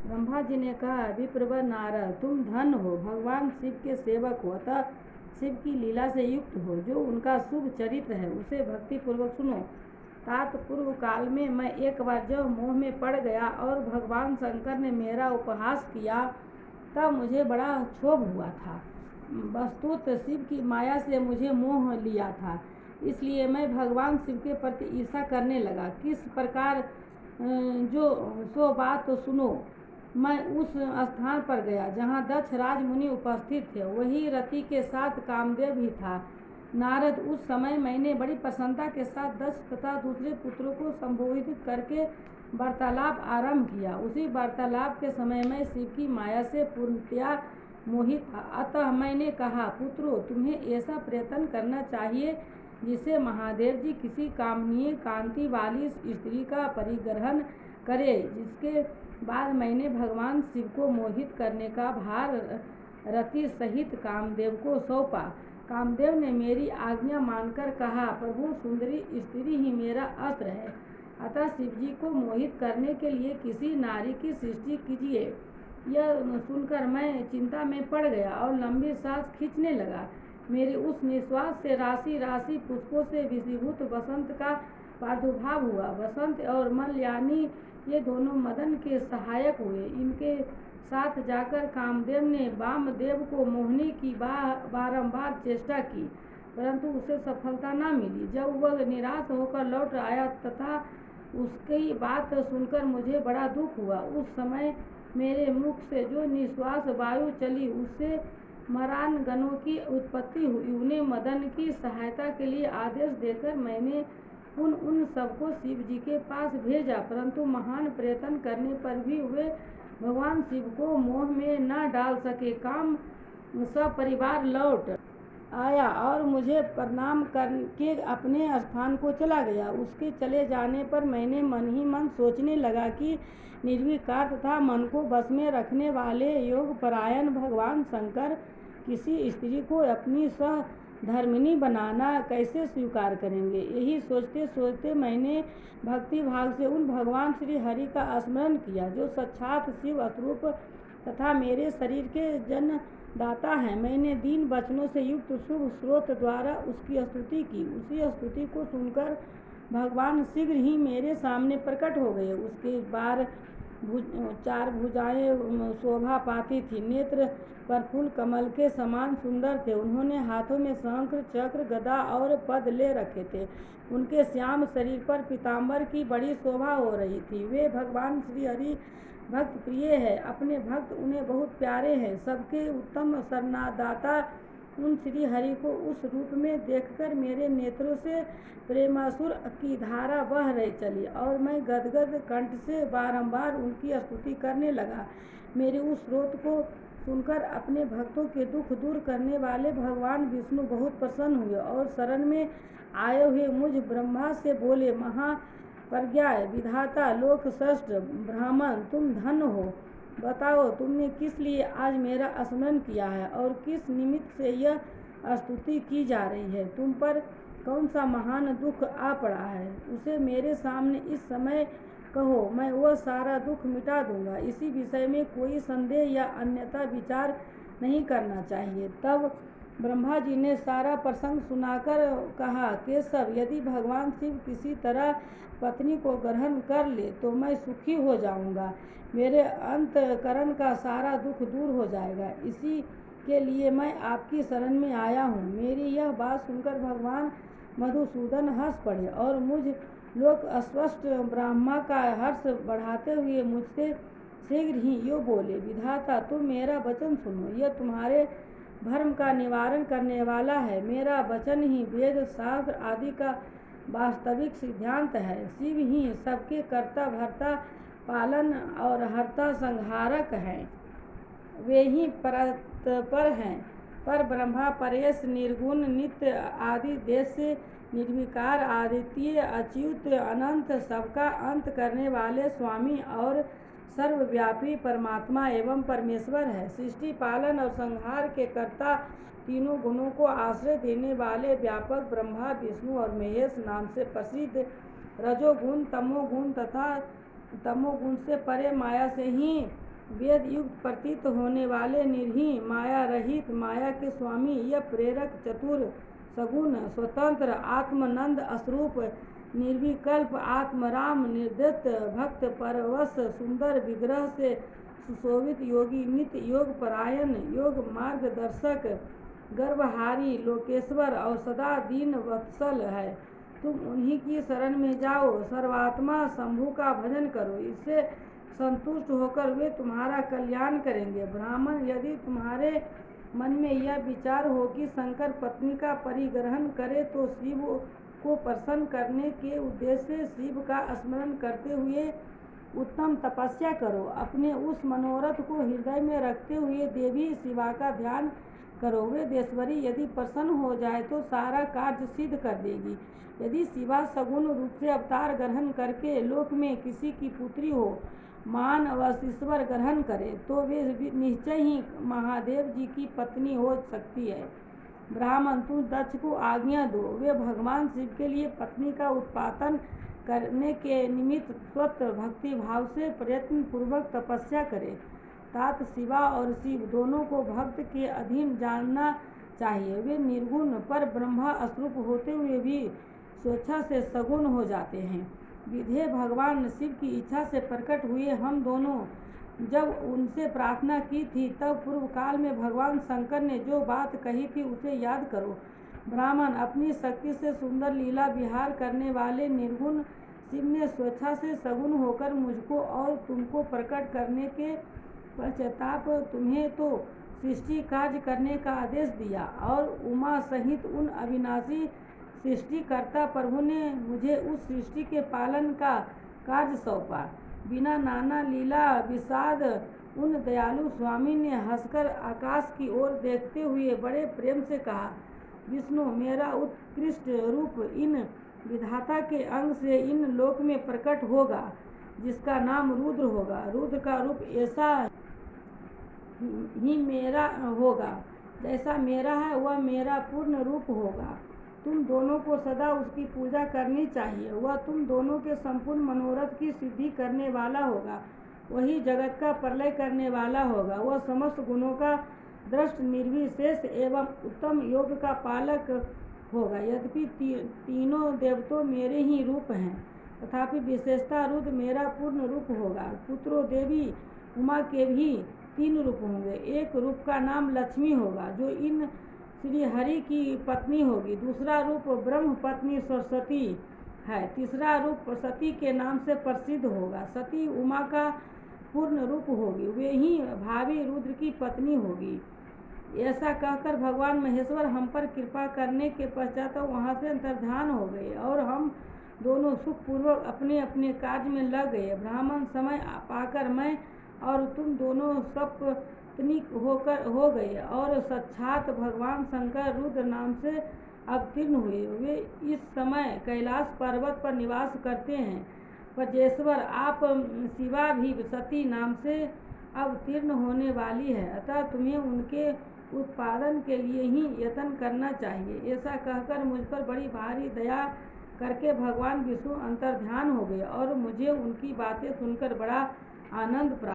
ब्रह्मा जी ने कहा, विप्रवर नारद, तुम धन हो, भगवान शिव के सेवक हो, अतः शिव की लीला से युक्त हो। जो उनका शुभ चरित्र है उसे भक्ति पूर्वक सुनो। तात पूर्व काल में मैं एक बार जब मोह में पड़ गया और भगवान शंकर ने मेरा उपहास किया तब मुझे बड़ा क्षोभ हुआ था। वस्तुतः शिव की माया से मुझे मोह लिया था, इसलिए मैं भगवान शिव के प्रति ईर्षा करने लगा। किस प्रकार जो सो बात तो सुनो। मैं उस स्थान पर गया जहाँ दक्ष राज मुनि उपस्थित थे, वही रति के साथ कामदेव भी था। नारद, उस समय मैंने बड़ी प्रसन्नता के साथ दक्ष तथा दूसरे पुत्रों को संबोधित करके वार्तालाप आरंभ किया। उसी वार्तालाप के समय मैं शिव की माया से पूर्णतया मोहित था। अतः मैंने कहा, पुत्रों, तुम्हें ऐसा प्रयत्न करना चाहिए जिससे महादेव जी किसी कामनीय कांति वाली स्त्री का परिग्रहण करे। जिसके बाद मैंने भगवान शिव को मोहित करने का भार रति सहित कामदेव को सौंपा। कामदेव ने मेरी आज्ञा मानकर कहा, प्रभु, सुंदरी स्त्री ही मेरा अस्त्र है, अतः शिव जी को मोहित करने के लिए किसी नारी की सृष्टि कीजिए। यह सुनकर मैं चिंता में पड़ गया और लंबी सांस खींचने लगा। मेरे उस निश्वास से राशि राशि पुष्पों से विषीभूत वसंत का प्रादुर्भाव हुआ। वसंत और मलयानी ये दोनों मदन के सहायक हुए। इनके साथ जाकर कामदेव ने वामदेव को मोहनी की बारंबार चेष्टा की, परंतु उसे सफलता न मिली। जब वह निराश होकर लौट आया तथा उसकी बात सुनकर मुझे बड़ा दुख हुआ। उस समय मेरे मुख से जो निश्वास वायु चली उससे मरान गणों की उत्पत्ति हुई। उन्हें मदन की सहायता के लिए आदेश देकर मैंने उन सबको शिव जी के पास भेजा, परंतु महान प्रयत्न करने पर भी वे भगवान शिव को मोह में न डाल सके। काम सपरिवार लौट आया और मुझे प्रणाम करके अपने स्थान को चला गया। उसके चले जाने पर मैंने मन ही मन सोचने लगा कि निर्विकार तथा मन को बस में रखने वाले योग परायण भगवान शंकर किसी स्त्री को अपनी सहधर्मिणी बनाना कैसे स्वीकार करेंगे। यही सोचते सोचते मैंने भक्ति भाव से उन भगवान श्री हरि का स्मरण किया, जो साक्षात शिव स्वरूप तथा मेरे शरीर के जन्मदाता हैं। मैंने दीन वचनों से युक्त शुभ स्रोत द्वारा उसकी स्तुति की। उसी स्तुति को सुनकर भगवान शीघ्र ही मेरे सामने प्रकट हो गए। उसके चार भुजाएं शोभा पाती थी, नेत्र प्रफुल्ल कमल के समान सुंदर थे। उन्होंने हाथों में शंख, चक्र, गदा और पद ले रखे थे। उनके श्याम शरीर पर पीताम्बर की बड़ी शोभा हो रही थी। वे भगवान श्री हरि भक्त प्रिय है, अपने भक्त उन्हें बहुत प्यारे हैं। सबके उत्तम शरणादाता उन श्री हरि को उस रूप में देखकर मेरे नेत्रों से प्रेमासुर की धारा बह रही चली और मैं गदगद कंठ से बारंबार उनकी स्तुति करने लगा। मेरे उस स्रोत को सुनकर अपने भक्तों के दुख दूर करने वाले भगवान विष्णु बहुत प्रसन्न हुए और शरण में आए हुए मुझ ब्रह्मा से बोले, महाप्रज्ञा विधाता लोक श्रेष्ठ ब्राह्मण, तुम धन्य हो। बताओ, तुमने किस लिए आज मेरा स्मरण किया है और किस निमित्त से यह स्तुति की जा रही है। तुम पर कौन सा महान दुख आ पड़ा है, उसे मेरे सामने इस समय कहो, मैं वह सारा दुख मिटा दूंगा। इसी विषय में कोई संदेह या अन्यथा विचार नहीं करना चाहिए। तब ब्रह्मा जी ने सारा प्रसंग सुनाकर कहा, केशव, यदि भगवान शिव किसी तरह पत्नी को ग्रहण कर ले तो मैं सुखी हो जाऊंगा। मेरे अंतकरण का सारा दुख दूर हो जाएगा। इसी के लिए मैं आपकी शरण में आया हूँ। मेरी यह बात सुनकर भगवान मधुसूदन हंस पड़े और मुझ लोक अस्पष्ट ब्रह्मा का हर्ष बढ़ाते हुए मुझसे शीघ्र ही यो बोले, विधाता, तुम मेरा वचन सुनो। यह तुम्हारे भ्रम का निवारण करने वाला है। मेरा वचन ही वेद शास्त्र आदि का वास्तविक सिद्धांत है। शिव ही सबके कर्ता भर्ता पालन और हर्ता संहारक हैं। वे ही परतपर हैं। पर ब्रह्मा, परेश, निर्गुण, नित्य, आदि देश से निर्विकार, आदित्य, अच्युत, अनंत, सबका अंत करने वाले स्वामी और सर्वव्यापी परमात्मा एवं परमेश्वर है। सृष्टि पालन और संहार के कर्ता, तीनों गुणों को आश्रय देने वाले व्यापक ब्रह्मा, विष्णु और महेश नाम से प्रसिद्ध रजोगुण, तमोगुण तथा तमोगुण से परे माया से ही वेद युक्त प्रतीत होने वाले निर्हीन माया रहित माया के स्वामी यह प्रेरक चतुर सगुण स्वतंत्र आत्मानंद स्वरूप निर्विकल्प आत्मराम निर्दत्त भक्त परवश सुंदर विग्रह से सुशोभित योगी नित्य योग परायण योग मार्गदर्शक गर्भहारी लोकेश्वर और सदा दीन वत्सल है। तुम उन्हीं की शरण में जाओ, सर्वात्मा शंभु का भजन करो, इससे संतुष्ट होकर वे तुम्हारा कल्याण करेंगे। ब्राह्मण, यदि तुम्हारे मन में यह विचार हो कि शंकर पत्नी का परिग्रहण करे तो शिव को प्रसन्न करने के उद्देश्य से शिव का स्मरण करते हुए उत्तम तपस्या करो। अपने उस मनोरथ को हृदय में रखते हुए देवी शिवा का ध्यान करो। वे देश्वरी यदि प्रसन्न हो जाए तो सारा कार्य सिद्ध कर देगी। यदि शिवा सगुण रूप से अवतार ग्रहण करके लोक में किसी की पुत्री हो, मान व ईश्वर ग्रहण करे तो वे निश्चय ही महादेव जी की पत्नी हो सकती है। ब्राह्मण, तुम दक्ष को आज्ञा दो, वे भगवान शिव के लिए पत्नी का उत्पादन करने के निमित्त स्वतः भक्ति भाव से प्रयत्न पूर्वक तपस्या करे। तात शिवा और शिव दोनों को भक्त के अधीन जानना चाहिए। वे निर्गुण पर ब्रह्मा स्वरूप होते हुए भी स्वेच्छा से सगुण हो जाते हैं। विधेय भगवान शिव की इच्छा से प्रकट हुए। हम दोनों जब उनसे प्रार्थना की थी तब पूर्व काल में भगवान शंकर ने जो बात कही थी उसे याद करो। ब्राह्मण, अपनी शक्ति से सुंदर लीला विहार करने वाले निर्गुण शिव ने स्वेच्छा से सगुण होकर मुझको और तुमको प्रकट करने के पश्चाताप तुम्हें तो सृष्टि कार्य करने का आदेश दिया और उमा सहित उन अविनाशी सृष्टिकर्ता प्रभु ने मुझे उस सृष्टि के पालन का कार्य सौंपा। बिना नाना लीला विषाद उन दयालु स्वामी ने हंसकर आकाश की ओर देखते हुए बड़े प्रेम से कहा, विष्णु, मेरा उत्कृष्ट रूप इन विधाता के अंग से इन लोक में प्रकट होगा जिसका नाम रुद्र होगा। रुद्र का रूप ऐसा ही मेरा होगा, जैसा मेरा है वह मेरा पूर्ण रूप होगा। तुम दोनों को सदा उसकी पूजा करनी चाहिए। वह तुम दोनों के संपूर्ण मनोरथ की सिद्धि करने वाला होगा। वही जगत का प्रलय करने वाला होगा। वह समस्त गुणों का दृष्ट निर्विशेष एवं उत्तम योग का पालक होगा। यद्यपि तीनों देवतों मेरे ही रूप हैं, तथापि विशेषता रुद्र मेरा पूर्ण रूप होगा। पुत्रों, देवी उमा के भी 3 रूप होंगे। एक रूप का नाम लक्ष्मी होगा जो इन श्री हरि की पत्नी होगी। दूसरा रूप ब्रह्म पत्नी सरस्वती है। तीसरा रूप सती के नाम से प्रसिद्ध होगा। सती उमा का पूर्ण रूप होगी, वे ही भावी रुद्र की पत्नी होगी। ऐसा कहकर भगवान महेश्वर हम पर कृपा करने के पश्चात वहाँ से अंतर्ध्यान हो गए और हम दोनों सुखपूर्वक अपने अपने कार्य में लग गए। ब्राह्मण, समय पाकर मैं और तुम दोनों सपत्नी हो गए और साक्षात भगवान शंकर रुद्र नाम से अवतीर्ण हुए। वे इस समय कैलाश पर्वत पर निवास करते हैं। पजेश्वर, आप शिवा भी सती नाम से अवतीर्ण होने वाली है, अतः तुम्हें उनके उत्पादन के लिए ही यत्न करना चाहिए। ऐसा कहकर मुझ पर बड़ी भारी दया करके भगवान विष्णु अंतर्ध्यान हो गए और मुझे उनकी बातें सुनकर बड़ा आनंद प्राप्त